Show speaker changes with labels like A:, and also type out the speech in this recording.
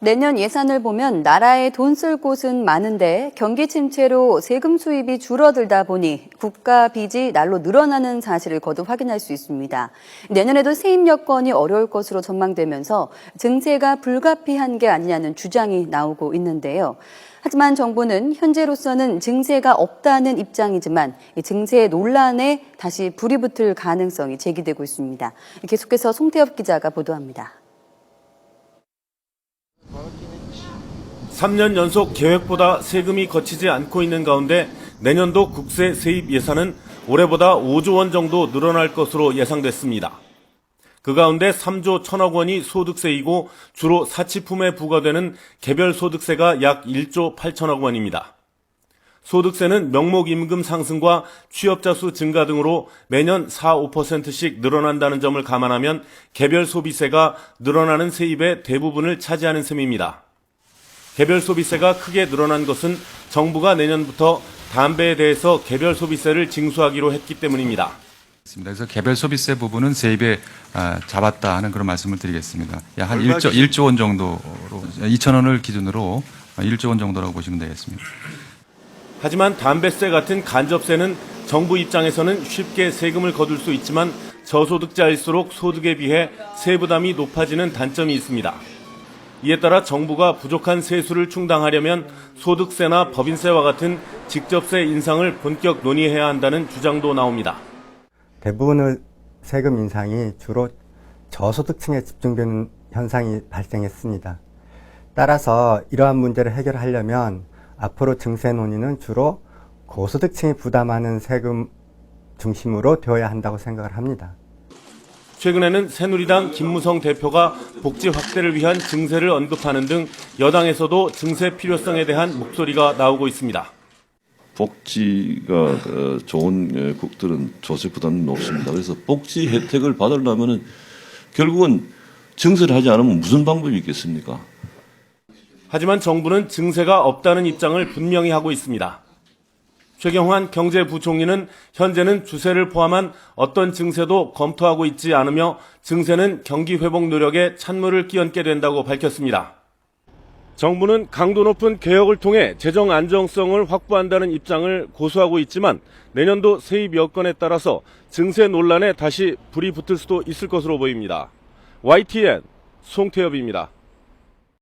A: 내년 예산을 보면 나라에 돈 쓸 곳은 많은데 경기 침체로 세금 수입이 줄어들다 보니 국가 빚이 날로 늘어나는 사실을 거듭 확인할 수 있습니다. 내년에도 세입 여건이 어려울 것으로 전망되면서 증세가 불가피한 게 아니냐는 주장이 나오고 있는데요. 하지만 정부는 현재로서는 증세가 없다는 입장이지만 증세 논란에 다시 불이 붙을 가능성이 제기되고 있습니다. 계속해서 송태엽 기자가 보도합니다.
B: 3년 연속 계획보다 세금이 거치지 않고 있는 가운데 내년도 국세 세입 예산은 올해보다 5조 원 정도 늘어날 것으로 예상됐습니다. 그 가운데 3조 1천억 원이 소득세이고 주로 사치품에 부과되는 개별 소득세가 약 1조 8천억 원입니다. 소득세는 명목 임금 상승과 취업자 수 증가 등으로 매년 4, 5%씩 늘어난다는 점을 감안하면 개별 소비세가 늘어나는 세입의 대부분을 차지하는 셈입니다. 개별 소비세가 크게 늘어난 것은 정부가 내년부터 담배에 대해서 개별 소비세를 징수하기로 했기 때문입니다.
C: 그래서 개별 소비세 부분은 세입에 잡았다 하는 그런 말씀을 드리겠습니다. 한 1조 원 정도로 2천 원을 기준으로 1조 원 정도라고 보시면 되겠습니다.
B: 하지만 담배세 같은 간접세는 정부 입장에서는 쉽게 세금을 거둘 수 있지만 저소득자일수록 소득에 비해 세부담이 높아지는 단점이 있습니다. 이에 따라 정부가 부족한 세수를 충당하려면 소득세나 법인세와 같은 직접세 인상을 본격 논의해야 한다는 주장도 나옵니다.
D: 대부분의 세금 인상이 주로 저소득층에 집중되는 현상이 발생했습니다. 따라서 이러한 문제를 해결하려면 앞으로 증세 논의는 주로 고소득층이 부담하는 세금 중심으로 되어야 한다고 생각을 합니다.
B: 최근에는 새누리당 김무성 대표가 복지 확대를 위한 증세를 언급하는 등 여당에서도 증세 필요성에 대한 목소리가 나오고 있습니다.
E: 복지가 좋은 국들은 조세 부담이 높습니다. 그래서 복지 혜택을 받으려면 결국은 증세를 하지 않으면 무슨 방법이 있겠습니까?
B: 하지만 정부는 증세가 없다는 입장을 분명히 하고 있습니다. 최경환 경제부총리는 현재는 주세를 포함한 어떤 증세도 검토하고 있지 않으며 증세는 경기 회복 노력에 찬물을 끼얹게 된다고 밝혔습니다. 정부는 강도 높은 개혁을 통해 재정 안정성을 확보한다는 입장을 고수하고 있지만 내년도 세입 여건에 따라서 증세 논란에 다시 불이 붙을 수도 있을 것으로 보입니다. YTN 송태엽입니다.